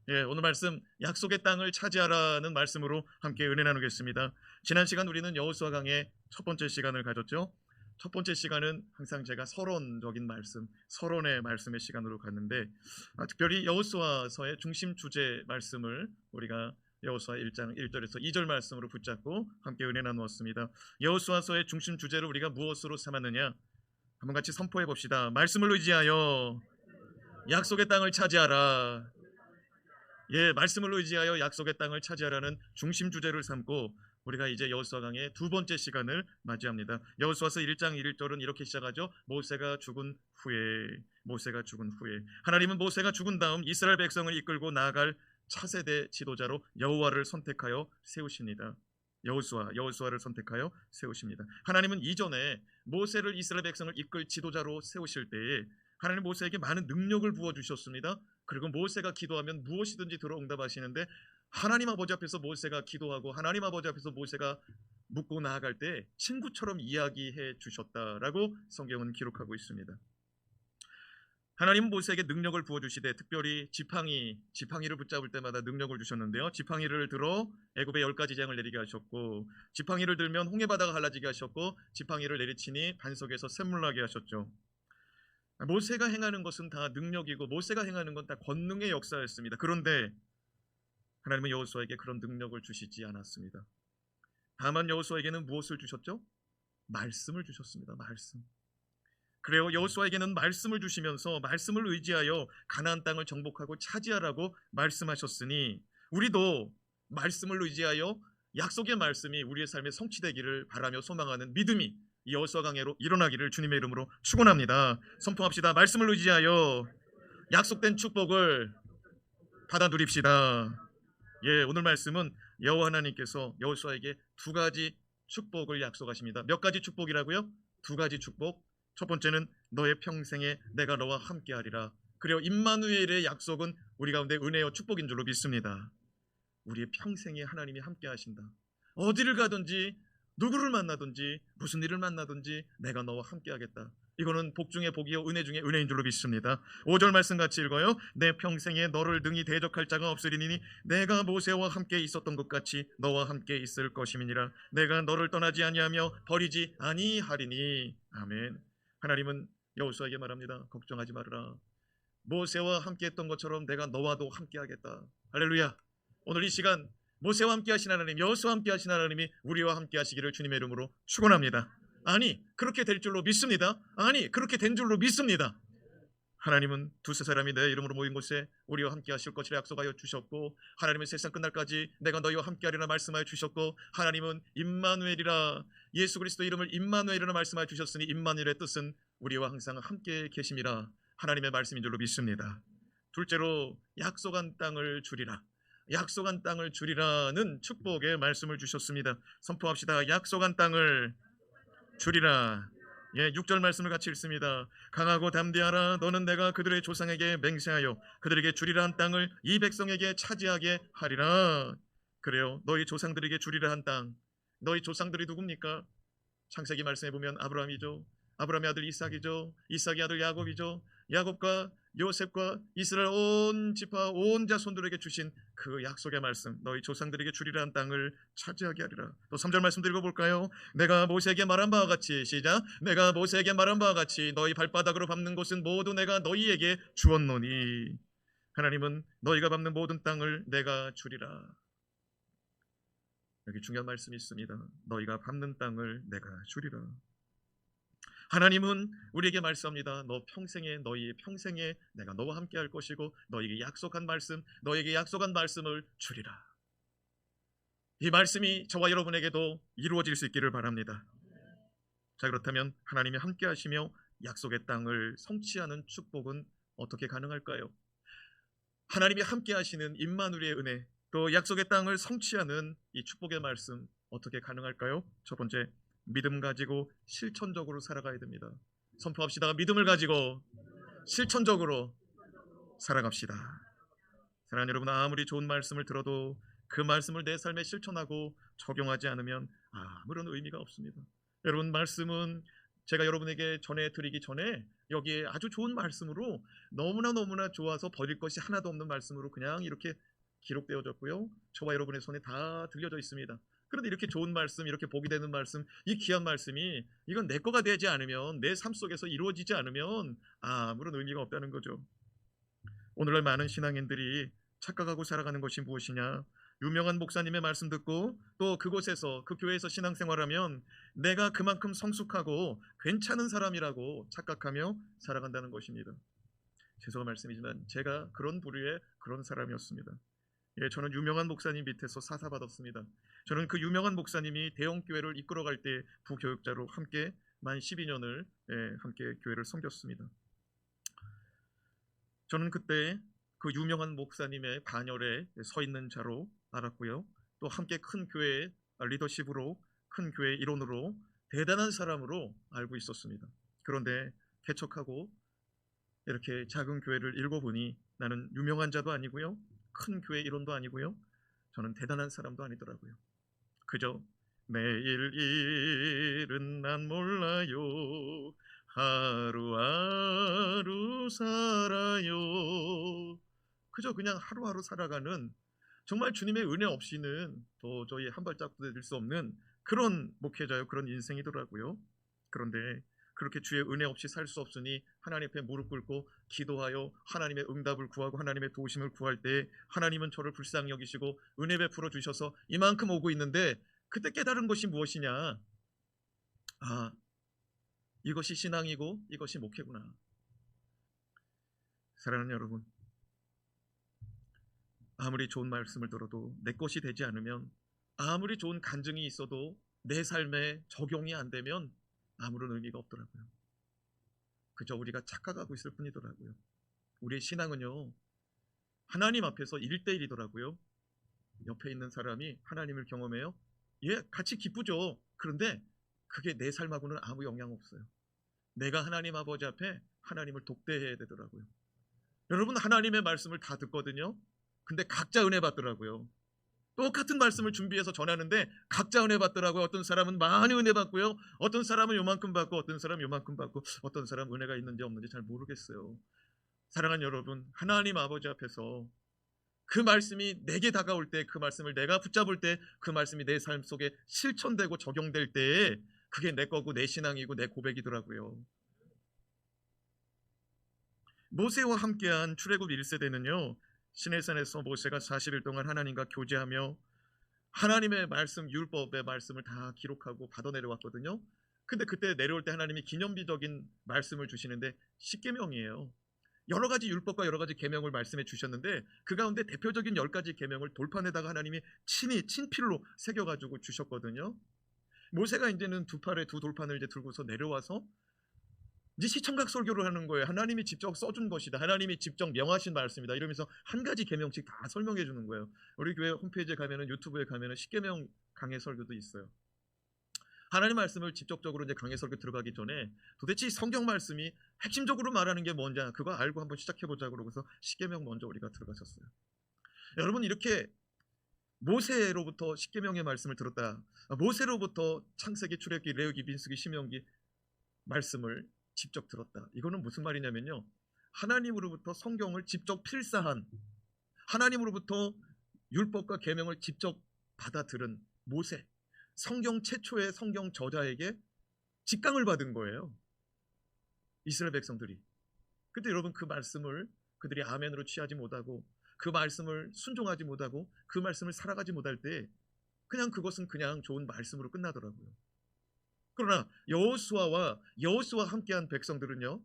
오늘 말씀 약속의 땅을 차지하라는 말씀으로 함께 은혜 나누겠습니다. 지난 시간 우리는 여호수아 강의 첫 번째 시간을 가졌죠. 첫 번째 시간은 항상 제가 서론적인 말씀, 서론의 말씀의 시간으로 갔는데 특별히 여호수아서의 중심 주제 말씀을 우리가 여호수아 1장 1절에서 2절 말씀으로 붙잡고 함께 은혜 나누었습니다. 여호수아서의 중심 주제를 우리가 무엇으로 삼았느냐? 한번 같이 선포해 봅시다. 말씀을 의지하여 약속의 땅을 차지하라. 말씀을 의지하여 약속의 땅을 차지하라는 중심 주제를 삼고 우리가 이제 여호수아 강의 두 번째 시간을 맞이합니다. 여호수아서 1장 1절은 이렇게 시작하죠. 모세가 죽은 후에 하나님은 모세가 죽은 다음 이스라엘 백성을 이끌고 나아갈 차세대 지도자로 여호와를 선택하여 세우십니다. 여호수아를 선택하여 세우십니다. 하나님은 이전에 모세를 이스라엘 백성을 이끌 지도자로 세우실 때에 하나님 모세에게 많은 능력을 부어주셨습니다. 그리고 모세가 기도하면 무엇이든지 들어응답하시는데 하나님 아버지 앞에서 모세가 기도하고 하나님 아버지 앞에서 모세가 묻고 나아갈 때 친구처럼 이야기해 주셨다라고 성경은 기록하고 있습니다. 하나님은 모세에게 능력을 부어주시되 특별히 지팡이를 붙잡을 때마다 능력을 주셨는데요. 지팡이를 들어 애굽에 10가지 재앙을 내리게 하셨고 지팡이를 들면 홍해바다가 갈라지게 하셨고 지팡이를 내리치니 반석에서 샘물 나게 하셨죠. 모세가 행하는 것은 다 능력이고 모세가 행하는 건 다 권능의 역사였습니다. 그런데 하나님은 여호수아에게 그런 능력을 주시지 않았습니다. 다만 여호수아에게는 무엇을 주셨죠? 말씀을 주셨습니다. 말씀. 그래요. 여호수아에게는 말씀을 주시면서 말씀을 의지하여 가나안 땅을 정복하고 차지하라고 말씀하셨으니 우리도 말씀을 의지하여 약속의 말씀이 우리의 삶에 성취되기를 바라며 소망하는 믿음이 이 여호수아 강해로 일어나기를 주님의 이름으로 축원합니다. 선포합시다. 말씀을 의지하여 약속된 축복을 받아 누립시다. 오늘 말씀은 여호와 하나님께서 여호수아에게 두 가지 축복을 약속하십니다. 몇 가지 축복이라고요? 두 가지 축복. 첫 번째는 너의 평생에 내가 너와 함께하리라. 그리고 임마누엘의 약속은 우리 가운데 은혜와 축복인 줄로 믿습니다. 우리의 평생에 하나님이 함께하신다. 어디를 가든지 누구를 만나든지 무슨 일을 만나든지 내가 너와 함께하겠다. 이거는 복 중에 복이요 은혜 중에 은혜인 줄로 믿습니다. 5절 말씀 같이 읽어요. 내 평생에 너를 능히 대적할 자가 없으리니 내가 모세와 함께 있었던 것 같이 너와 함께 있을 것임이니라. 내가 너를 떠나지 아니하며 버리지 아니하리니. 아멘. 하나님은 여호수아에게 말합니다. 걱정하지 말아라. 모세와 함께 했던 것처럼 내가 너와도 함께 하겠다. 할렐루야. 오늘 이 시간 모세와 함께 하신 하나님, 여호수아와 함께 하신 하나님이 우리와 함께 하시기를 주님의 이름으로 축원합니다. 아니, 그렇게 될 줄로 믿습니다. 아니, 그렇게 된 줄로 믿습니다. 하나님은 두세 사람이 내 이름으로 모인 곳에 우리와 함께 하실 것이라 약속하여 주셨고 하나님은 세상 끝날까지 내가 너희와 함께 하리라 말씀하여 주셨고 하나님은 임마누엘이라 예수 그리스도 이름을 임마누엘이라 말씀하여 주셨으니 임마누엘의 뜻은 우리와 항상 함께 계심이라 하나님의 말씀인 줄로 믿습니다. 둘째로 약속한 땅을 주리라. 약속한 땅을 주리라는 축복의 말씀을 주셨습니다. 선포합시다. 약속한 땅을 주리라. 6절 말씀을 같이 읽습니다. 강하고 담대하라. 너는 내가 그들의 조상에게 맹세하여 그들에게 주리라 한 땅을 이 백성에게 차지하게 하리라. 그래요. 너희 조상들에게 주리라 한 땅. 너희 조상들이 누굽니까? 창세기 말씀해 보면 아브라함이죠. 아브라함의 아들 이삭이죠. 이삭의 아들 야곱이죠. 야곱과 요셉과 이스라엘 온 지파 온 자손들에게 주신 그 약속의 말씀, 너희 조상들에게 주리라 한 땅을 차지하게 하리라. 또 3절 말씀 읽어볼까요? 내가 모세에게 말한 바와 같이 시작. 내가 모세에게 말한 바와 같이 너희 발바닥으로 밟는 곳은 모두 내가 너희에게 주었노니. 하나님은 너희가 밟는 모든 땅을 내가 주리라. 여기 중요한 말씀이 있습니다. 너희가 밟는 땅을 내가 주리라. 하나님은 우리에게 말씀합니다. 너희의 평생에 내가 너와 함께 할 것이고 너희에게 약속한 말씀을 주리라. 이 말씀이 저와 여러분에게도 이루어질 수 있기를 바랍니다. 자, 그렇다면 하나님이 함께 하시며 약속의 땅을 성취하는 축복은 어떻게 가능할까요? 하나님이 함께 하시는 임마누엘의 은혜, 또 약속의 땅을 성취하는 이 축복의 말씀 어떻게 가능할까요? 첫 번째, 믿음 가지고 실천적으로 살아가야 됩니다. 선포합시다. 믿음을 가지고 실천적으로 살아갑시다. 사랑하는 여러분, 아무리 좋은 말씀을 들어도 그 말씀을 내 삶에 실천하고 적용하지 않으면 아무런 의미가 없습니다. 여러분, 말씀은 제가 여러분에게 전해드리기 전에 여기에 아주 좋은 말씀으로 너무나 좋아서 버릴 것이 하나도 없는 말씀으로 그냥 이렇게 기록되어졌고요. 저와 여러분의 손에 다 들려져 있습니다. 그런데 이렇게 좋은 말씀, 이렇게 복이 되는 말씀, 이 귀한 말씀이 이건 내 거가 되지 않으면, 내 삶 속에서 이루어지지 않으면 아무런 의미가 없다는 거죠. 오늘날 많은 신앙인들이 착각하고 살아가는 것이 무엇이냐? 유명한 목사님의 말씀 듣고 또 그곳에서, 그 교회에서 신앙생활하면 내가 그만큼 성숙하고 괜찮은 사람이라고 착각하며 살아간다는 것입니다. 죄송한 말씀이지만 제가 그런 부류의 그런 사람이었습니다. 예, 저는 유명한 목사님 밑에서 사사받았습니다. 저는 그 유명한 목사님이 대형교회를 이끌어갈 때 부교육자로 함께 만 12년을 함께 교회를 섬겼습니다. 저는 그때 그 유명한 목사님의 반열에 서 있는 자로 알았고요. 또 함께 큰 교회의 리더십으로, 큰 교회의 일원으로, 대단한 사람으로 알고 있었습니다. 그런데 개척하고 이렇게 작은 교회를 읽어보니 나는 유명한 자도 아니고요, 큰 교회 일원도 아니고요, 저는 대단한 사람도 아니더라고요. 그저 내일 일은 난 몰라요, 하루하루 살아요. 그저 그냥 하루하루 살아가는, 정말 주님의 은혜 없이는 도저히 한 발짝도 내딜 수 없는 그런 목회자요, 그런 인생이더라고요. 그런데 그렇게 주의 은혜 없이 살 수 없으니 하나님 앞에 무릎 꿇고 기도하여 하나님의 응답을 구하고 하나님의 도우심을 구할 때 하나님은 저를 불쌍히 여기시고 은혜 베풀어 주셔서 이만큼 오고 있는데, 그때 깨달은 것이 무엇이냐? 아, 이것이 신앙이고 이것이 목회구나. 사랑하는 여러분, 아무리 좋은 말씀을 들어도 내 것이 되지 않으면, 아무리 좋은 간증이 있어도 내 삶에 적용이 안 되면 아무런 의미가 없더라고요. 그저 우리가 착각하고 있을 뿐이더라고요. 우리의 신앙은요, 하나님 앞에서 1대1이더라고요. 옆에 있는 사람이 하나님을 경험해요. 예, 같이 기쁘죠. 그런데 그게 내 삶하고는 아무 영향 없어요. 내가 하나님 아버지 앞에 하나님을 독대해야 되더라고요. 여러분, 하나님의 말씀을 다 듣거든요. 근데 각자 은혜 받더라고요. 똑같은 말씀을 준비해서 전하는데 각자 은혜 받더라고요. 어떤 사람은 많이 은혜 받고요, 어떤 사람은 요만큼 받고, 어떤 사람은 요만큼 받고, 어떤 사람은 은혜가 있는지 없는지 잘 모르겠어요. 사랑하는 여러분, 하나님 아버지 앞에서 그 말씀이 내게 다가올 때, 그 말씀을 내가 붙잡을 때, 그 말씀이 내 삶 속에 실천되고 적용될 때, 그게 내 거고 내 신앙이고 내 고백이더라고요. 모세와 함께한 출애굽 1세대는요, 시내산에서 모세가 40일 동안 하나님과 교제하며 하나님의 말씀, 율법의 말씀을 다 기록하고 받아 내려왔거든요. 근데 그때 내려올 때 하나님이 기념비적인 말씀을 주시는데 10계명이에요. 여러 가지 율법과 여러 가지 계명을 말씀해 주셨는데 그 가운데 대표적인 10가지 계명을 돌판에다가 하나님이 친히 친필로 새겨가지고 주셨거든요. 모세가 이제는 두 팔에 두 돌판을 이제 들고서 내려와서 이제 시청각 설교를 하는 거예요. 하나님이 직접 써준 것이다, 하나님이 직접 명하신 말씀이다, 이러면서 한 가지 계명씩 다 설명해 주는 거예요. 우리 교회 홈페이지에 가면은, 유튜브에 가면은 10계명 강해 설교도 있어요. 하나님 말씀을 직접적으로 이제 강해 설교 들어가기 전에 도대체 이 성경 말씀이 핵심적으로 말하는 게 뭔지 그거 알고 한번 시작해 보자 그러고서 10계명 먼저 우리가 들어갔었어요. 여러분, 이렇게 모세로부터 10계명의 말씀을 들었다, 모세로부터 창세기, 출애굽기, 레위기, 민수기, 신명기 말씀을 직접 들었다. 이거는 무슨 말이냐면요, 하나님으로부터 성경을 직접 필사한, 하나님으로부터 율법과 계명을 직접 받아 들은 모세, 성경 최초의 성경 저자에게 직강을 받은 거예요, 이스라엘 백성들이. 근데 여러분, 그 말씀을 그들이 아멘으로 취하지 못하고, 그 말씀을 순종하지 못하고, 그 말씀을 살아가지 못할 때 그냥 그것은 그냥 좋은 말씀으로 끝나더라고요. 그러나 여호수아와 함께한 백성들은요,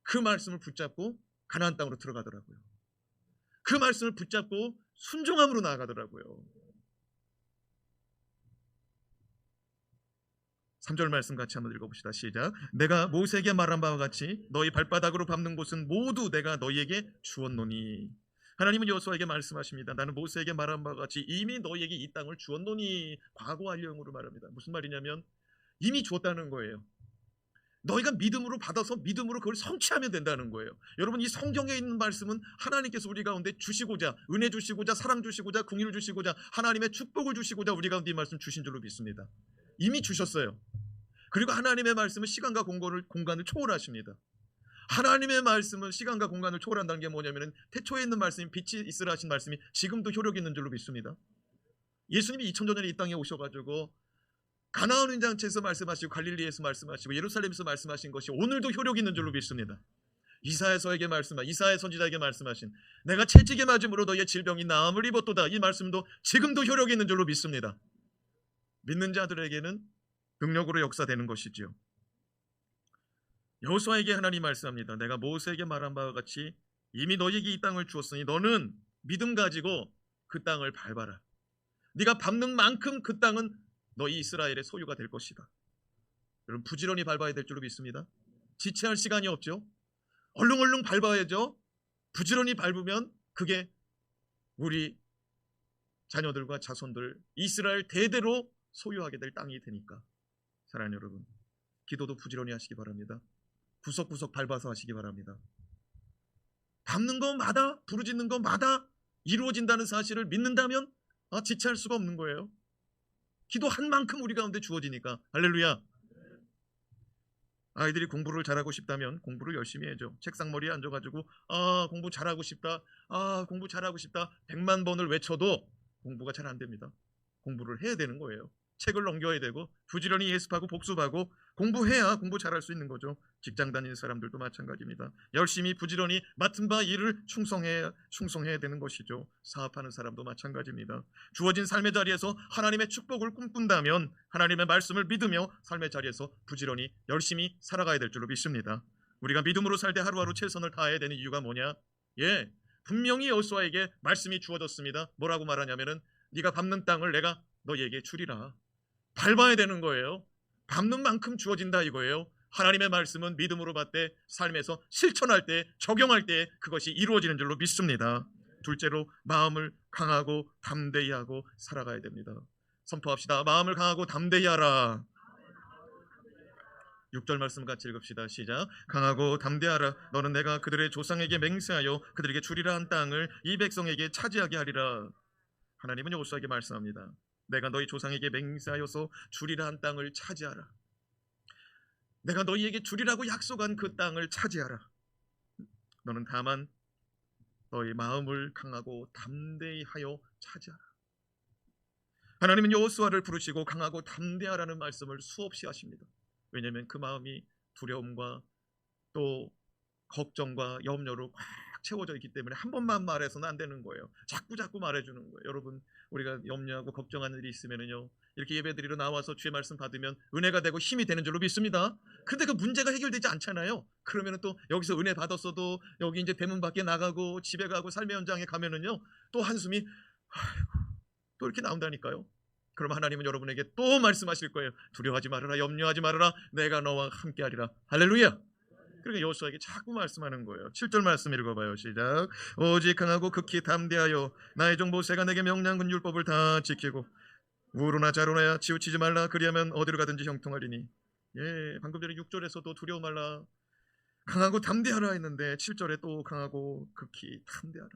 그 말씀을 붙잡고 가나안 땅으로 들어가더라고요. 그 말씀을 붙잡고 순종함으로 나아가더라고요. 3절 말씀 같이 한번 읽어봅시다. 시작. 내가 모세에게 말한 바와 같이 너희 발바닥으로 밟는 곳은 모두 내가 너희에게 주었노니. 하나님은 여호수아에게 말씀하십니다. 나는 모세에게 말한 바와 같이 이미 너희에게 이 땅을 주었노니. 과거 완료형으로 말합니다. 무슨 말이냐면 이미 주었다는 거예요. 너희가 믿음으로 받아서 믿음으로 그걸 성취하면 된다는 거예요. 여러분, 이 성경에 있는 말씀은 하나님께서 우리 가운데 주시고자, 은혜 주시고자, 사랑 주시고자, 긍휼을 주시고자, 하나님의 축복을 주시고자 우리 가운데 이 말씀 주신 줄로 믿습니다. 이미 주셨어요. 그리고 하나님의 말씀은 시간과 공간을 초월하십니다. 하나님의 말씀은 시간과 공간을 초월한다는 게 뭐냐면 태초에 있는 말씀이 빛이 있으라 하신 말씀이 지금도 효력이 있는 줄로 믿습니다. 예수님이 2000년 전에 이 땅에 오셔가지고 가나안 인장체에서 말씀하시고 갈릴리에서 말씀하시고 예루살렘에서 말씀하신 것이 오늘도 효력이 있는 줄로 믿습니다. 이사야 선지자에게 말씀하신 내가 채찍에 맞음으로 너의 질병이 나음을 입었도다, 이 말씀도 지금도 효력이 있는 줄로 믿습니다. 믿는 자들에게는 능력으로 역사되는 것이지요. 여호수아에게 하나님 말씀합니다. 내가 모세에게 말한 바와 같이 이미 너에게 이 땅을 주었으니 너는 믿음 가지고 그 땅을 밟아라. 네가 밟는 만큼 그 땅은 너희 이스라엘의 소유가 될 것이다. 여러분, 부지런히 밟아야 될 줄로 믿습니다. 지체할 시간이 없죠. 얼른 밟아야죠. 부지런히 밟으면 그게 우리 자녀들과 자손들 이스라엘 대대로 소유하게 될 땅이 되니까. 사랑하는 여러분, 기도도 부지런히 하시기 바랍니다. 구석구석 밟아서 하시기 바랍니다. 밟는 것마다, 부르짖는 것마다 이루어진다는 사실을 믿는다면 지체할 수가 없는 거예요. 기도한 만큼 우리 가운데 주어지니까. 할렐루야. 아이들이 공부를 잘하고 싶다면 공부를 열심히 해야죠. 책상머리에 앉아가지고 공부 잘하고 싶다, 공부 잘하고 싶다 100만 번을 외쳐도 공부가 잘 안 됩니다. 공부를 해야 되는 거예요. 책을 넘겨야 되고 부지런히 예습하고 복습하고 공부해야 공부 잘할 수 있는 거죠. 직장 다니는 사람들도 마찬가지입니다. 열심히 부지런히 맡은 바 일을 충성해야 되는 것이죠. 사업하는 사람도 마찬가지입니다. 주어진 삶의 자리에서 하나님의 축복을 꿈꾼다면 하나님의 말씀을 믿으며 삶의 자리에서 부지런히 열심히 살아가야 될 줄로 믿습니다. 우리가 믿음으로 살 때 하루하루 최선을 다해야 되는 이유가 뭐냐? 분명히 여호수아에게 말씀이 주어졌습니다. 뭐라고 말하냐면은 네가 밟는 땅을 내가 너에게 주리라. 밟아야 되는 거예요. 밟는 만큼 주어진다 이거예요. 하나님의 말씀은 믿음으로 받되 삶에서 실천할 때, 적용할 때 그것이 이루어지는 줄로 믿습니다. 둘째로 마음을 강하고 담대히 하고 살아가야 됩니다. 선포합시다. 마음을 강하고 담대히 하라. 6절 말씀 같이 읽읍시다. 시작. 강하고 담대하라. 너는 내가 그들의 조상에게 맹세하여 그들에게 주리라 한 땅을 이 백성에게 차지하게 하리라. 하나님은 여호수아에게 말씀합니다. 내가 너희 조상에게 맹세하여서 주리라 한 땅을 차지하라. 내가 너희에게 주리라고 약속한 그 땅을 차지하라. 너는 다만 너희 마음을 강하고 담대히 하여 차지하라. 하나님은 여호수아를 부르시고 강하고 담대하라는 말씀을 수없이 하십니다. 왜냐하면 그 마음이 두려움과 또 걱정과 염려로 꽉 채워져 있기 때문에 한 번만 말해서는 안 되는 거예요. 자꾸 말해주는 거예요. 여러분, 우리가 염려하고 걱정하는 일이 있으면요, 이렇게 예배드리러 나와서 주의 말씀 받으면 은혜가 되고 힘이 되는 줄로 믿습니다. 근데 그 문제가 해결되지 않잖아요. 그러면 또 여기서 은혜 받았어도 여기 이제 대문 밖에 나가고 집에 가고 삶의 현장에 가면은요, 또 한숨이 또 이렇게 나온다니까요. 그럼 하나님은 여러분에게 또 말씀하실 거예요. 두려워하지 말아라, 염려하지 말아라, 내가 너와 함께하리라. 할렐루야. 그러니까 여호수아에게 자꾸 말씀하는 거예요. 7절 말씀 읽어봐요. 시작. 오직 강하고 극히 담대하여 나의 종 모세가 내게 명령한 그 율법을 다 지키고 우로나 자로나 치우치지 말라. 그리하면 어디로 가든지 형통하리니. 방금 전에 6절에서도 두려워 말라, 강하고 담대하라 했는데 7절에 또 강하고 극히 담대하라.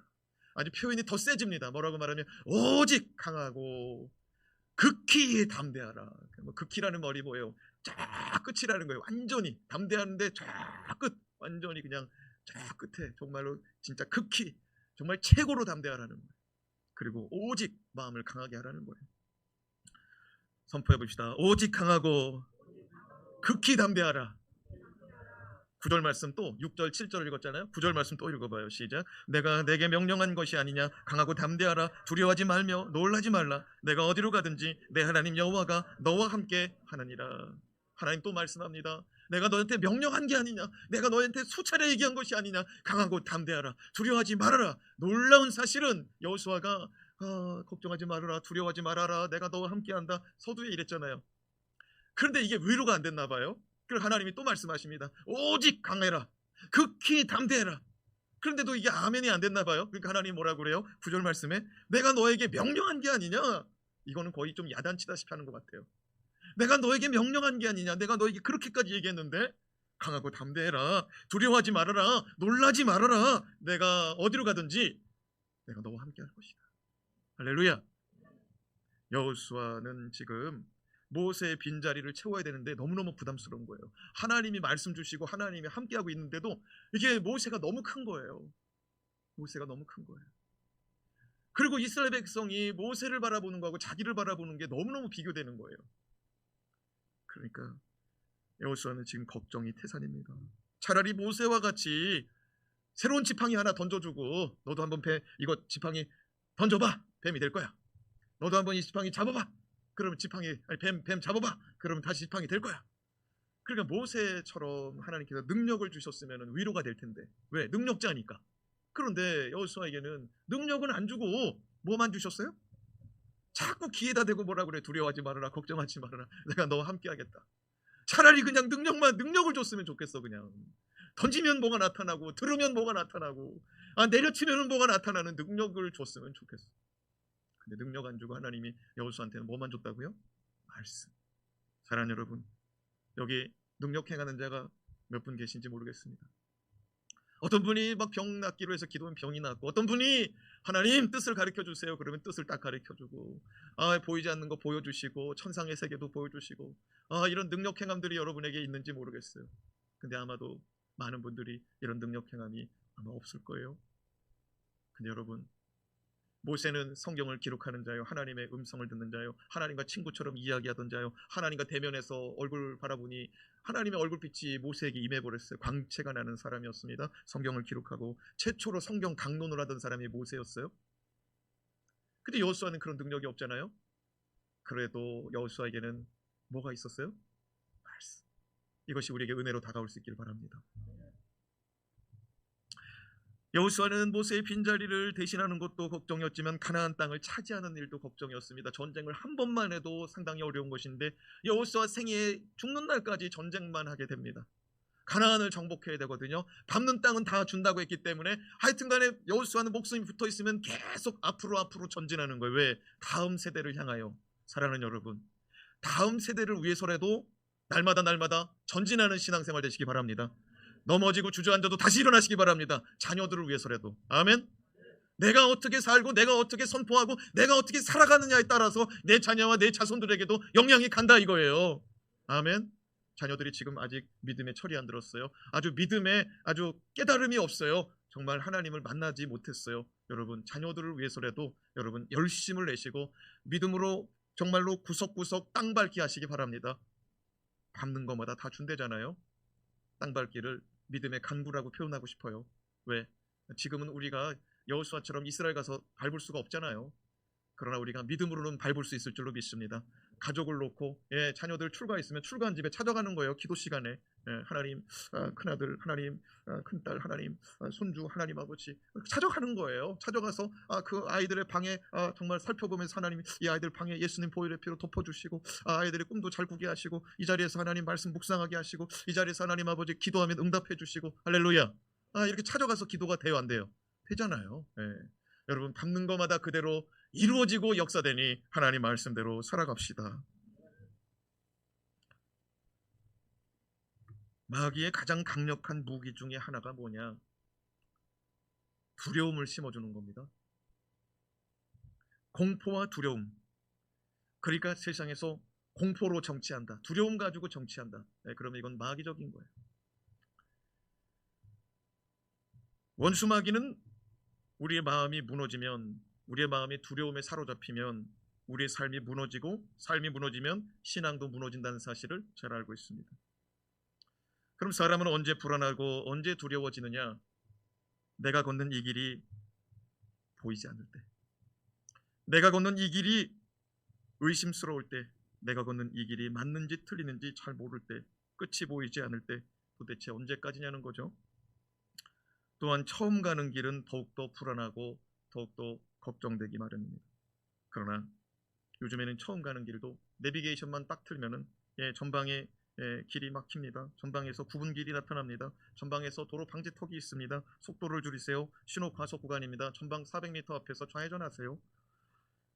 아주 표현이 더 세집니다. 뭐라고 말하면 오직 강하고 극히 담대하라. 극히라는 말이 뭐예요? 저 끝이라는 거예요. 완전히 담대하는데 저 끝, 완전히 그냥 저 끝에 정말로 진짜 극히 정말 최고로 담대하라는 거예요. 그리고 오직 마음을 강하게 하라는 거예요. 선포해 봅시다. 오직 강하고 극히 담대하라. 9절 말씀 또 6절 7절 읽었잖아요. 9절 말씀 또 읽어봐요. 시작. 내가 내게 명령한 것이 아니냐. 강하고 담대하라. 두려워하지 말며 놀라지 말라. 내가 어디로 가든지 내 하나님 여호와가 너와 함께 하느니라. 하나님 또 말씀합니다. 내가 너한테 명령한 게 아니냐. 내가 너한테 수차례 얘기한 것이 아니냐. 강하고 담대하라. 두려워하지 말아라. 놀라운 사실은 여호수아가 걱정하지 말아라, 두려워하지 말아라, 내가 너와 함께한다, 서두에 이랬잖아요. 그런데 이게 위로가 안 됐나 봐요. 그래서 하나님이 또 말씀하십니다. 오직 강해라, 극히 담대해라. 그런데도 이게 아멘이 안 됐나 봐요. 그러니까 하나님 뭐라고 그래요? 9절 말씀에 내가 너에게 명령한 게 아니냐. 이거는 거의 좀 야단치다시피 하는 것 같아요. 내가 너에게 명령한 게 아니냐. 내가 너에게 그렇게까지 얘기했는데 강하고 담대해라, 두려워하지 말아라, 놀라지 말아라. 내가 어디로 가든지 내가 너와 함께 할 것이다. 할렐루야. 여호수아는 지금 모세의 빈자리를 채워야 되는데 너무너무 부담스러운 거예요. 하나님이 말씀 주시고 하나님이 함께하고 있는데도 이게 모세가 너무 큰 거예요. 모세가 너무 큰 거예요. 그리고 이스라엘 백성이 모세를 바라보는 거하고 자기를 바라보는 게 너무너무 비교되는 거예요. 그러니까 여호수아는 지금 걱정이 태산입니다. 차라리 모세와 같이 새로운 지팡이 하나 던져주고, 너도 한번 이거 지팡이 던져봐, 뱀이 될 거야. 너도 한번 이 지팡이 잡아봐, 그러면 뱀 잡아봐, 그러면 다시 지팡이 될 거야. 그러니까 모세처럼 하나님께서 능력을 주셨으면 위로가 될 텐데, 왜? 능력자니까. 그런데 여호수아에게는 능력은 안 주고 뭐만 주셨어요? 자꾸 귀에다 대고 뭐라 그래. 두려워하지 말아라, 걱정하지 말아라, 내가 너와 함께 하겠다. 차라리 그냥 능력을 줬으면 좋겠어. 그냥 던지면 뭐가 나타나고, 들으면 뭐가 나타나고, 내려치면 뭐가 나타나는 능력을 줬으면 좋겠어. 근데 능력 안 주고 하나님이 여호수아한테는 뭐만 줬다고요? 말씀. 사랑하는 여러분, 여기 능력 행하는 자가 몇 분 계신지 모르겠습니다. 어떤 분이 막 병 낫기로 해서 기도하면 병이 낫고, 어떤 분이 하나님 뜻을 가르쳐 주세요 그러면 뜻을 딱 가르쳐 주고, 보이지 않는 거 보여주시고, 천상의 세계도 보여주시고, 이런 능력 행함들이 여러분에게 있는지 모르겠어요. 근데 아마도 많은 분들이 이런 능력 행함이 아마 없을 거예요. 근데 여러분, 모세는 성경을 기록하는 자요, 하나님의 음성을 듣는 자요, 하나님과 친구처럼 이야기하던 자요, 하나님과 대면해서 얼굴 바라보니 하나님의 얼굴빛이 모세에게 임해버렸어요. 광채가 나는 사람이었습니다. 성경을 기록하고 최초로 성경 강론을 하던 사람이 모세였어요. 근데 여호수아는 그런 능력이 없잖아요. 그래도 여호수아에게는 뭐가 있었어요? 말씀. 이것이 우리에게 은혜로 다가올 수 있기를 바랍니다. 여호수아는 모세의 빈자리를 대신하는 것도 걱정이었지만 가나안 땅을 차지하는 일도 걱정이었습니다. 전쟁을 한 번만 해도 상당히 어려운 것인데 여호수아 생애 죽는 날까지 전쟁만 하게 됩니다. 가나안을 정복해야 되거든요. 밟는 땅은 다 준다고 했기 때문에 하여튼간에 여호수아는 목숨이 붙어있으면 계속 앞으로 전진하는 거예요. 왜? 다음 세대를 향하여. 사랑하는 여러분, 다음 세대를 위해서라도 날마다 전진하는 신앙생활 되시기 바랍니다. 넘어지고 주저앉아도 다시 일어나시기 바랍니다. 자녀들을 위해서라도. 아멘. 내가 어떻게 살고, 내가 어떻게 선포하고, 내가 어떻게 살아가느냐에 따라서 내 자녀와 내 자손들에게도 영향이 간다 이거예요. 아멘. 자녀들이 지금 아직 믿음의 철이 안 들었어요. 믿음에 깨달음이 없어요. 정말 하나님을 만나지 못했어요. 여러분, 자녀들을 위해서라도 여러분 열심을 내시고 믿음으로 정말로 구석구석 땅 밟기 하시기 바랍니다. 밟는 것마다 다 준대잖아요. 땅 밟기를 믿음의 간구라고 표현하고 싶어요. 왜? 지금은 우리가 여호수아처럼 이스라엘 가서 밟을 수가 없잖아요. 그러나 우리가 믿음으로는 밟을 수 있을 줄로 믿습니다. 가족을 놓고 자녀들 출가했으면 출가한 집에 찾아가는 거예요. 기도 시간에 하나님, 큰아들, 하나님, 큰딸, 하나님, 손주, 하나님 아버지 찾아가는 거예요. 찾아가서 그 아이들의 방에 정말 살펴보면서 하나님, 이 아이들 방에 예수님 보혈의 피로 덮어주시고, 아이들의 꿈도 잘 꾸게 하시고, 이 자리에서 하나님 말씀 묵상하게 하시고, 이 자리에서 하나님 아버지 기도하면 응답해 주시고, 할렐루야. 이렇게 찾아가서 기도가 돼요, 안 돼요? 되잖아요. 여러분, 밟는 것마다 그대로 이루어지고 역사되니 하나님 말씀대로 살아갑시다. 마귀의 가장 강력한 무기 중에 하나가 뭐냐? 두려움을 심어주는 겁니다. 공포와 두려움. 그러니까 세상에서 공포로 정치한다, 두려움 가지고 정치한다. 그러면 이건 마귀적인 거예요. 원수 마귀는 우리의 마음이 무너지면, 우리의 마음이 두려움에 사로잡히면 우리의 삶이 무너지고, 삶이 무너지면 신앙도 무너진다는 사실을 잘 알고 있습니다. 그럼 사람은 언제 불안하고 언제 두려워지느냐? 내가 걷는 이 길이 보이지 않을 때, 내가 걷는 이 길이 의심스러울 때, 내가 걷는 이 길이 맞는지 틀리는지 잘 모를 때, 끝이 보이지 않을 때, 도대체 언제까지냐는 거죠. 또한 처음 가는 길은 더욱더 불안하고 더욱더 걱정되기 마련입니다. 그러나 요즘에는 처음 가는 길도 내비게이션만 딱 틀면은 전방에 길이 막힙니다. 전방에서 굽은 길이 나타납니다. 전방에서 도로 방지턱이 있습니다. 속도를 줄이세요. 신호 과속 구간입니다. 전방 400m 앞에서 좌회전하세요.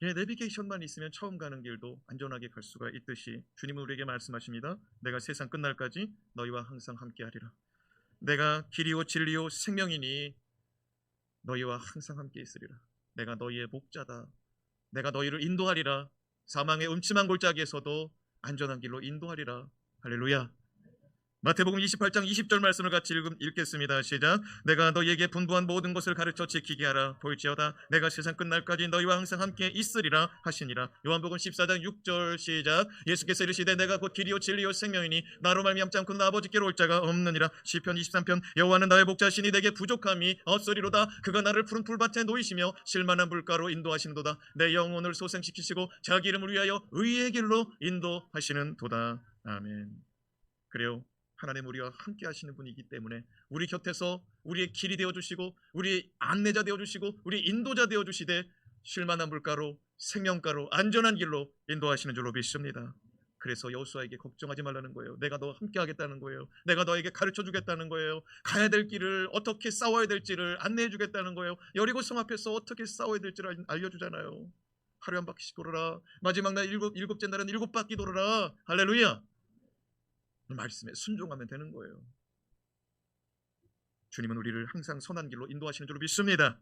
내비게이션만 있으면 처음 가는 길도 안전하게 갈 수가 있듯이 주님은 우리에게 말씀하십니다. 내가 세상 끝날까지 너희와 항상 함께하리라. 내가 길이요 진리요 생명이니 너희와 항상 함께 있으리라. 내가 너희의 목자다. 내가 너희를 인도하리라. 사망의 음침한 골짜기에서도 안전한 길로 인도하리라. 할렐루야. 마태복음 28장 20절 말씀을 같이 읽겠습니다. 시작. 내가 너희에게 분부한 모든 것을 가르쳐 지키게 하라. 볼지어다 내가 세상 끝날까지 너희와 항상 함께 있으리라 하시니라. 요한복음 14장 6절 시작. 예수께서 이르시되 내가 곧 길이요 진리요 생명이니 나로 말미암지 않고 나 아버지께로 올 자가 없느니라. 시편 23편 여호와는 나의 목자시니 내게 부족함이 없으리로다. 그가 나를 푸른 풀밭에 놓이시며 실만한 물가로 인도하시는도다. 내 영혼을 소생시키시고 자기 이름을 위하여 의의 길로 인도하시는도다. 아멘. 그래요. 하나님 우리와 함께 하시는 분이기 때문에 우리 곁에서 우리의 길이 되어주시고 우리의 안내자 되어주시고 우리 인도자 되어주시되 쉴만한 물가로 생명가로 안전한 길로 인도하시는 줄로 믿습니다. 그래서 여호수아에게 걱정하지 말라는 거예요. 내가 너와 함께 하겠다는 거예요. 내가 너에게 가르쳐 주겠다는 거예요. 가야 될 길을 어떻게 싸워야 될지를 안내해 주겠다는 거예요. 여리고 성 앞에서 어떻게 싸워야 될지를 알려주잖아요. 하루에 한 바퀴씩 돌아라. 마지막 날 일곱째 날은 7바퀴 돌아라. 할렐루야. 말씀에 순종하면 되는 거예요. 주님은 우리를 항상 선한 길로 인도하시는 줄로 믿습니다.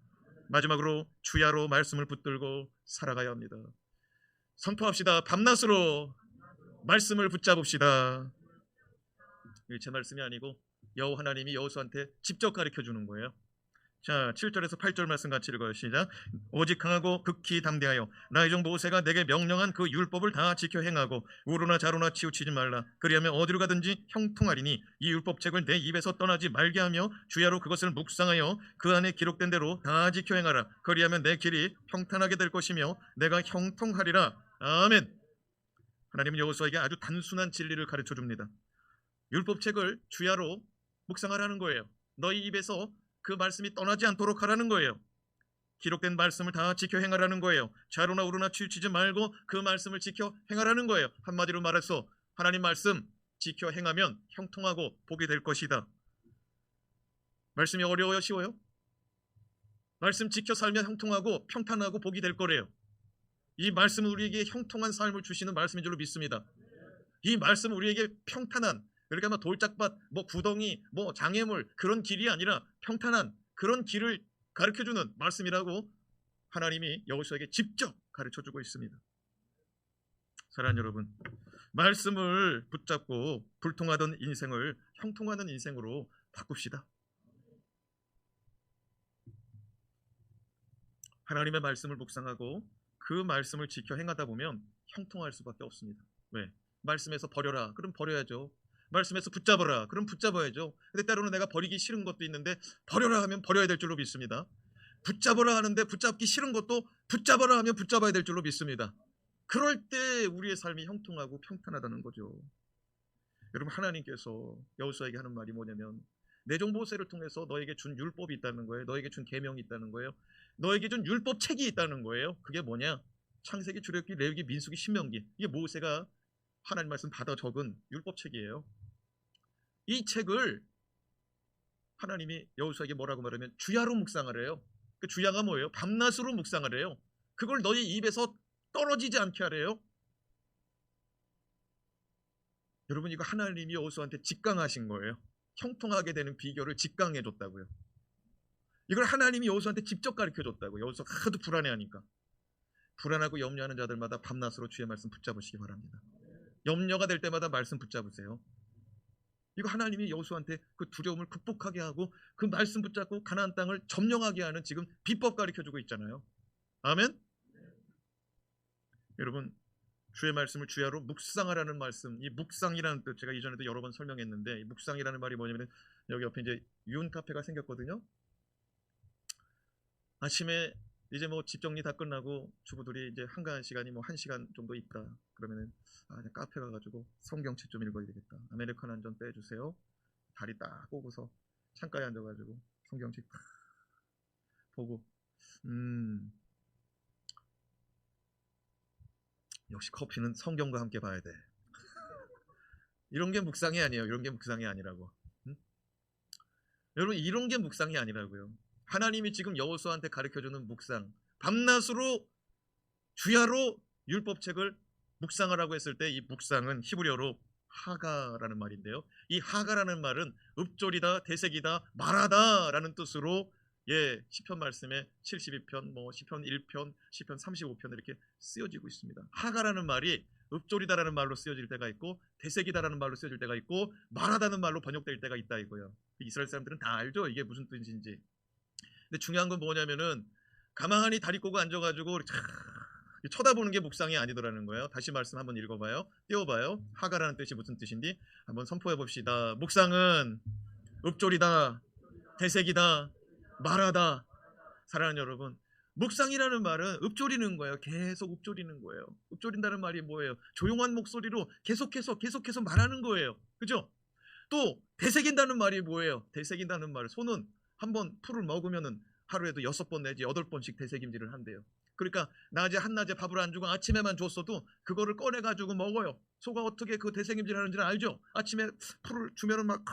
마지막으로 주야로 말씀을 붙들고 살아가야 합니다. 선포합시다. 밤낮으로 말씀을 붙잡읍시다. 이게 제 말씀이 아니고 여호와 하나님이 여호수아한테 직접 가르쳐 주는 거예요. 자, 7절에서 8절 말씀 같이 읽어요. 시작. 오직 강하고 극히 담대하여 나의 종 모세가 내게 명령한 그 율법을 다 지켜 행하고 우로나 자로나 치우치지 말라. 그리하면 어디로 가든지 형통하리니 이 율법책을 내 입에서 떠나지 말게 하며 주야로 그것을 묵상하여 그 안에 기록된 대로 다 지켜 행하라. 그리하면 내 길이 평탄하게 될 것이며 내가 형통하리라. 아멘. 하나님은 여호수아에게 아주 단순한 진리를 가르쳐 줍니다. 율법책을 주야로 묵상하라는 거예요. 너희 입에서 그 말씀이 떠나지 않도록 하라는 거예요. 기록된 말씀을 다 지켜 행하라는 거예요. 좌로나 우로나 치우치지 말고 그 말씀을 지켜 행하라는 거예요. 한마디로 말해서 하나님 말씀 지켜 행하면 형통하고 복이 될 것이다. 말씀이 어려워요? 쉬워요? 말씀 지켜 살면 형통하고 평탄하고 복이 될 거래요. 이 말씀은 우리에게 형통한 삶을 주시는 말씀인 줄로 믿습니다. 이 말씀은 우리에게 평탄한, 그러니까 뭐 돌짝밭, 뭐 구덩이, 뭐 장애물 그런 길이 아니라 평탄한 그런 길을 가르쳐주는 말씀이라고 하나님이 여호수아에게 직접 가르쳐주고 있습니다. 사랑하는 여러분, 말씀을 붙잡고 불통하던 인생을 형통하는 인생으로 바꿉시다. 하나님의 말씀을 묵상하고 그 말씀을 지켜 행하다 보면 형통할 수밖에 없습니다. 왜? 말씀에서 버려라. 그럼 버려야죠. 말씀에서 붙잡아라. 그럼 붙잡아야죠. 근데 때로는 내가 버리기 싫은 것도 있는데 버려라 하면 버려야 될 줄로 믿습니다. 붙잡아라 하는데 붙잡기 싫은 것도 붙잡아라 하면 붙잡아야 될 줄로 믿습니다. 그럴 때 우리의 삶이 형통하고 평탄하다는 거죠. 여러분, 하나님께서 여호수아에게 하는 말이 뭐냐면 내 종 모세를 통해서 너에게 준 율법이 있다는 거예요. 너에게 준 계명이 있다는 거예요. 너에게 준 율법 책이 있다는 거예요. 그게 뭐냐? 창세기, 출애굽기, 레위기, 민수기, 신명기. 이게 모세가 하나님 말씀 받아 적은 율법 책이에요. 이 책을 하나님이 여호수아에게 뭐라고 말하면 주야로 묵상하래요. 그 주야가 뭐예요? 밤낮으로 묵상하래요. 그걸 너희 입에서 떨어지지 않게 하래요. 여러분, 이거 하나님이 여호수아한테 직강하신 거예요. 형통하게 되는 비결을 직강해 줬다고요. 이걸 하나님이 여호수아한테 직접 가르쳐 줬다고요. 여호수아 하도 불안해하니까. 불안하고 염려하는 자들마다 밤낮으로 주의 말씀 붙잡으시기 바랍니다. 염려가 될 때마다 말씀 붙잡으세요. 이거 하나님이 여호수아한테 그 두려움을 극복하게 하고 그 말씀 붙잡고 가나안 땅을 점령하게 하는 지금 비법 가르쳐주고 있잖아요. 아멘. 여러분, 주의 말씀을 주야로 묵상하라는 말씀, 이 묵상이라는 뜻 제가 이전에도 여러 번 설명했는데 이 묵상이라는 말이 뭐냐면 여기 옆에 이제 유은 카페가 생겼거든요. 아침에 이제 뭐 집 정리 다 끝나고 주부들이 이제 한가한 시간이 뭐 1시간 정도 있다. 그러면은 카페 가가지고 성경책 좀 읽어야 되겠다. 아메리카노 한 잔 빼주세요. 다리 딱 꼬고서 창가에 앉아가지고 성경책 딱 보고 역시 커피는 성경과 함께 봐야 돼. 이런 게 묵상이 아니에요. 이런 게 묵상이 아니라고. 여러분, 이런 게 묵상이 아니라고요. 하나님이 지금 여호수아한테 가르쳐주는 묵상, 밤낮으로 주야로 율법책을 묵상하라고 했을 때 이 묵상은 히브리어로 하가라는 말인데요. 이 하가라는 말은 읍조리다, 대색이다, 말하다 라는 뜻으로 시편 말씀에 72편, 시편 1편, 시편 35편 이렇게 쓰여지고 있습니다. 하가라는 말이 읍조리다라는 말로 쓰여질 때가 있고 대색이다라는 말로 쓰여질 때가 있고 말하다는 말로 번역될 때가 있다 이거예요. 이스라엘 사람들은 다 알죠, 이게 무슨 뜻인지. 근데 중요한 건 뭐냐면은 가만히 다리 꼬고 앉아가지고 쳐다보는 게 묵상이 아니더라는 거예요. 다시 말씀 한번 읽어봐요. 띄워봐요. 하가라는 뜻이 무슨 뜻인지 한번 선포해 봅시다. 묵상은 읍조리다, 대색이다, 말하다. 사랑하는 여러분, 묵상이라는 말은 읍조리는 거예요. 계속 읍조리는 거예요. 읍조린다는 말이 뭐예요? 조용한 목소리로 계속해서 말하는 거예요. 그죠? 또 되새긴다는 말이 뭐예요? 되새긴다는 말, 소는 한번 풀을 먹으면은 하루에도 6번 내지 8번씩 되새김질을 한대요. 그러니까 낮에 한낮에 밥을 안 주고 아침에만 줬어도 그거를 꺼내가지고 먹어요. 소가 어떻게 그 되새김질 하는지는 알죠? 아침에 풀을 주면은 막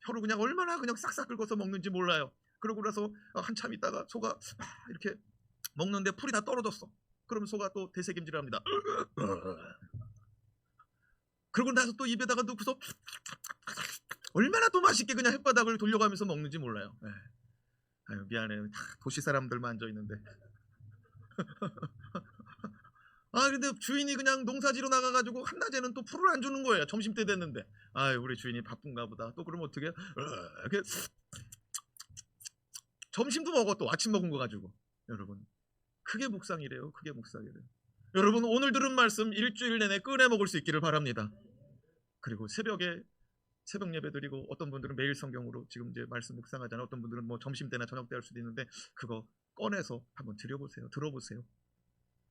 혀로 그냥 얼마나 그냥 싹싹 긁어서 먹는지 몰라요. 그러고 나서 한참 있다가 소가 이렇게 먹는데 풀이 다 떨어졌어. 그러면 소가 또 되새김질을 합니다. 그러고 나서 또 입에다가 넣고서 얼마나 또 맛있게 그냥 혓바닥을 돌려가면서 먹는지 몰라요. 아유, 미안해요. 도시 사람들만 앉아있는데. 근데 주인이 그냥 농사지로 나가가지고 한낮에는 또 풀을 안 주는 거예요. 점심때 됐는데. 우리 주인이 바쁜가 보다. 또 그러면 어떻게 점심도 먹어, 또 아침 먹은 거 가지고. 여러분, 그게 묵상이래요. 그게 묵상이래요. 여러분, 오늘 들은 말씀 일주일 내내 꺼내 먹을 수 있기를 바랍니다. 그리고 새벽에 새벽 예배 드리고 어떤 분들은 매일 성경으로 지금 이제 말씀 묵상하잖아요. 어떤 분들은 점심 때나 저녁 때 할 수도 있는데 그거 꺼내서 한번 드려보세요. 들어보세요.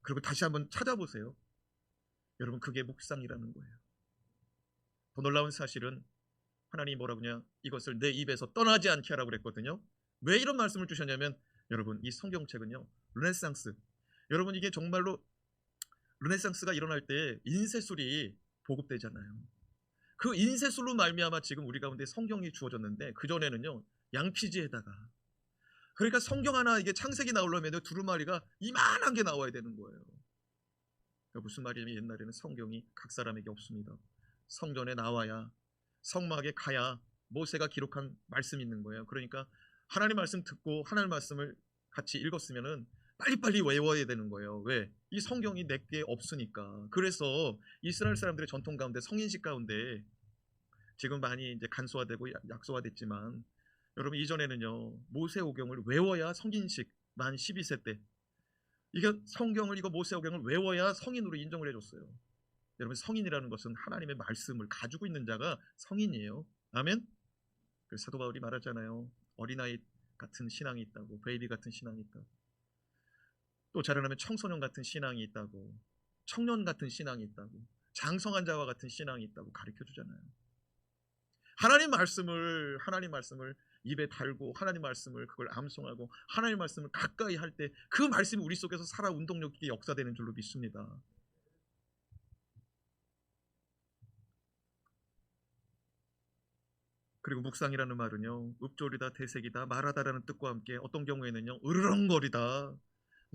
그리고 다시 한번 찾아보세요. 여러분, 그게 묵상이라는 거예요. 더 놀라운 사실은 하나님이 뭐라고 하냐, 이것을 내 입에서 떠나지 않게 하라고 그랬거든요. 왜 이런 말씀을 주셨냐면, 여러분, 이 성경책은요, 르네상스, 여러분, 이게 정말로 르네상스가 일어날 때 인쇄술이 보급되잖아요. 그 인쇄술로 말미암아 지금 우리 가운데 성경이 주어졌는데, 그전에는요 양피지에다가, 그러니까 성경 하나, 이게 창세기 나오려면 두루마리가 이만한 게 나와야 되는 거예요. 그러니까 무슨 말이냐면, 옛날에는 성경이 각 사람에게 없습니다. 성전에 나와야, 성막에 가야 모세가 기록한 말씀이 있는 거예요. 그러니까 하나님 말씀 듣고 하나님 말씀을 같이 읽었으면은 빨리빨리 외워야 되는 거예요. 왜? 이 성경이 내게 없으니까. 그래서 이스라엘 사람들의 전통 가운데, 성인식 가운데 지금 많이 이제 간소화되고 약소화됐지만, 여러분, 이전에는요 모세오경을 외워야 성인식, 만 12세 때 이게 성경을, 이거 모세오경을 외워야 성인으로 인정을 해줬어요. 여러분, 성인이라는 것은 하나님의 말씀을 가지고 있는 자가 성인이에요. 아멘. 그 사도 바울이 말하잖아요. 어린아이 같은 신앙이 있다고, 베이비 같은 신앙이 있다고. 또 자라나면 청소년 같은 신앙이 있다고, 청년 같은 신앙이 있다고, 장성한 자와 같은 신앙이 있다고 가르쳐 주잖아요. 하나님 말씀을 입에 달고 하나님 말씀을 그걸 암송하고 하나님 말씀을 가까이 할 때 그 말씀이 우리 속에서 살아 운동력 있게 역사되는 줄로 믿습니다. 그리고 묵상이라는 말은요, 읍조리다, 대색이다, 말하다라는 뜻과 함께 어떤 경우에는요 으르렁거리다,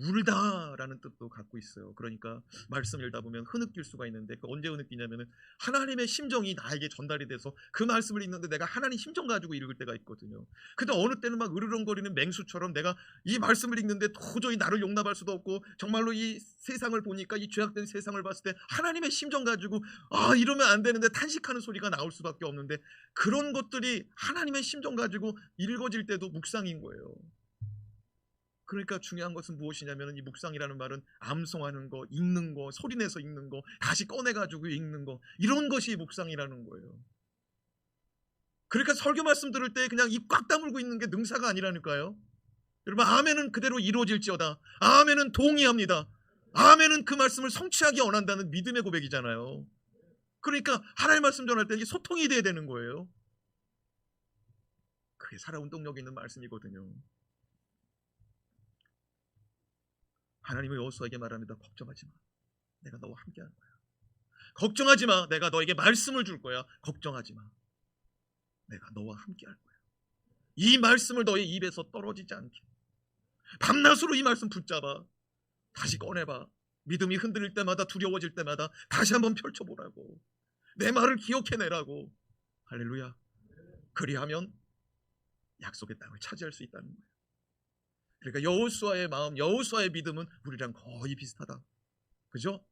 울다라는 뜻도 갖고 있어요. 그러니까 말씀 읽다 보면 흐느낄 수가 있는데, 그 언제 흐느끼냐면은 하나님의 심정이 나에게 전달이 돼서 그 말씀을 읽는데 내가 하나님 심정 가지고 읽을 때가 있거든요. 근데 어느 때는 막 으르렁거리는 맹수처럼 내가 이 말씀을 읽는데 도저히 나를 용납할 수도 없고, 정말로 이 세상을 보니까, 이 죄악된 세상을 봤을 때 하나님의 심정 가지고 이러면 안 되는데 탄식하는 소리가 나올 수밖에 없는데, 그런 것들이 하나님의 심정 가지고 읽어질 때도 묵상인 거예요. 그러니까 중요한 것은 무엇이냐면, 이 묵상이라는 말은 암송하는 거, 읽는 거, 소리내서 읽는 거, 다시 꺼내가지고 읽는 거, 이런 것이 묵상이라는 거예요. 그러니까 설교 말씀 들을 때 그냥 입 꽉 다물고 있는 게 능사가 아니라니까요. 여러분, 아멘은 그대로 이루어질지어다. 아멘은 동의합니다. 아멘은 그 말씀을 성취하기 원한다는 믿음의 고백이잖아요. 그러니까 하나님 말씀 전할 때 이게 소통이 돼야 되는 거예요. 그게 살아 운동력 있는 말씀이거든요. 하나님은 여호수아에게 말합니다. 걱정하지 마. 내가 너와 함께 할 거야. 걱정하지 마. 내가 너에게 말씀을 줄 거야. 걱정하지 마. 내가 너와 함께 할 거야. 이 말씀을 너의 입에서 떨어지지 않게 밤낮으로 이 말씀 붙잡아. 다시 꺼내봐. 믿음이 흔들릴 때마다, 두려워질 때마다 다시 한번 약속의 땅을 차지할 수 있다는 거예요. 그러니까 여호수아의 마음, 여호수아의 믿음은 우리랑 거의 비슷하다. 그죠?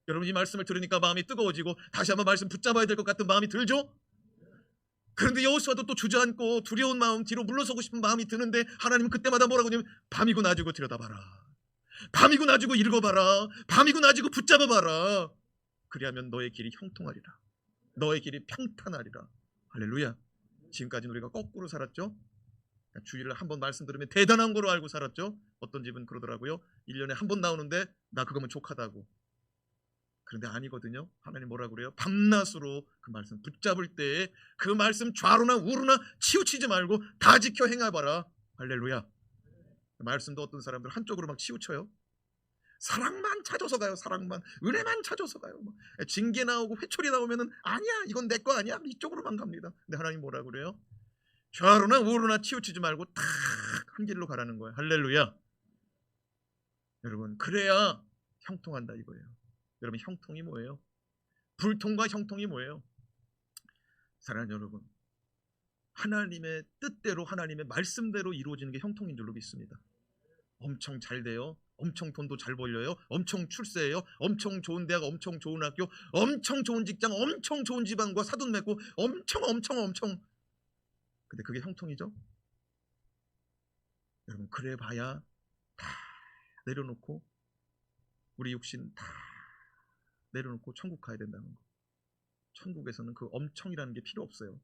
여러분 이 말씀을 들으니까 마음이 뜨거워지고 다시 한번 말씀 붙잡아야 될 것 같은 마음이 들죠? 그런데 여호수아도 또 주저앉고 두려운 마음, 뒤로 물러서고 싶은 마음이 드는데 하나님은 그때마다 뭐라고 하냐면 밤이고 낮이고 들여다봐라. 밤이고 낮이고 읽어봐라. 밤이고 낮이고 붙잡아봐라. 그리하면 너의 길이 형통하리라. 너의 길이 평탄하리라. 할렐루야. 지금까지는 우리가 거꾸로 살았죠. 주일을 한 번 말씀 들으면 대단한 거로 알고 살았죠. 어떤 집은 그러더라고요. 1년에 한 번 나오는데 나 그거면 족하다고. 그런데 아니거든요. 하나님 뭐라고 그래요? 밤낮으로 그 말씀 붙잡을 때에 그 말씀 좌로나 우로나 치우치지 말고 다 지켜 행해봐라. 할렐루야. 말씀도 어떤 사람들 한쪽으로 막 치우쳐요. 사랑만 찾아서 가요. 사랑만, 은혜만 찾아서 가요. 징계 나오고 회초리 나오면은 아니야, 이건 내 거 아니야, 이쪽으로만 갑니다. 근데 하나님 뭐라 그래요? 좌로나 우로나 치우치지 말고 탁 한 길로 가라는 거예요. 할렐루야. 여러분, 그래야 형통한다 이거예요. 여러분, 형통이 뭐예요? 불통과 형통이 뭐예요? 사랑하는 여러분, 하나님의 뜻대로, 하나님의 말씀대로 이루어지는 게 형통인 줄로 믿습니다. 엄청 잘 돼요. 엄청 돈도 잘 벌려요. 엄청 출세해요. 엄청 좋은 대학, 엄청 좋은 학교, 엄청 좋은 직장, 엄청 좋은 집안과 사돈 맺고 엄청. 근데 그게 형통이죠? 여러분, 그래 봐야 다 내려놓고 우리 육신 다 내려놓고 천국 가야 된다는 거. 천국에서는 그 엄청이라는 게 필요 없어요.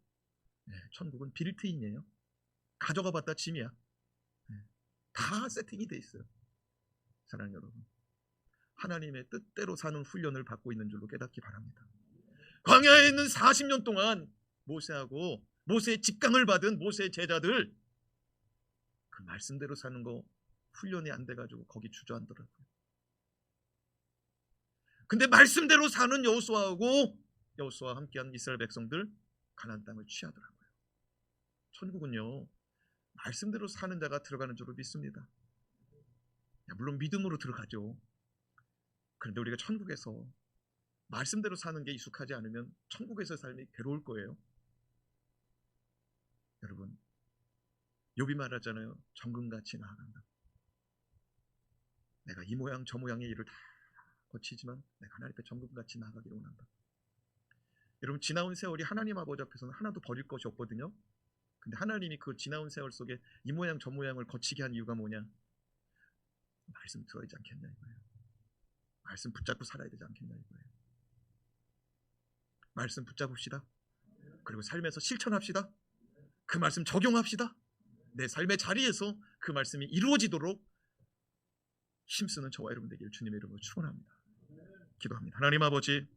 천국은 빌트인이에요. 가져가 봤다 짐이야. 다 세팅이 돼 있어요. 사랑하는 여러분, 하나님의 뜻대로 사는 훈련을 받고 있는 줄로 깨닫기 바랍니다. 광야에 있는 40년 동안 모세하고 모세의 직강을 받은 모세의 제자들, 그 말씀대로 사는 거 훈련이 안 돼가지고 거기 주저앉더라고요. 근데 말씀대로 사는 여호수아와 함께한 이스라엘 백성들 가나안 땅을 취하더라고요. 천국은요, 말씀대로 사는 자가 들어가는 줄로 믿습니다. 물론 믿음으로 들어가죠. 그런데 우리가 천국에서 말씀대로 사는 게 익숙하지 않으면 천국에서의 삶이 괴로울 거예요. 여러분, 욥이 말하잖아요. 정금같이 나아간다. 내가 이 모양 저 모양의 일을 다 거치지만 내가 하나님 앞에 정금같이 나아가기를 원한다. 여러분, 지나온 세월이 하나님 아버지 앞에서는 하나도 버릴 것이 없거든요. 근데 하나님이 그 지나온 세월 속에 이 모양 저 모양을 거치게 한 이유가 뭐냐? 말씀 들어야 되지 않겠냐 이거예요. 말씀 붙잡고 살아야 되지 않겠냐 이거예요. 말씀 붙잡읍시다. 그리고 삶에서 실천합시다. 그 말씀 적용합시다. 내 삶의 자리에서 그 말씀이 이루어지도록 힘쓰는 저와 여러분 되기를 주님의 이름으로 축원합니다. 기도합니다. 하나님 아버지,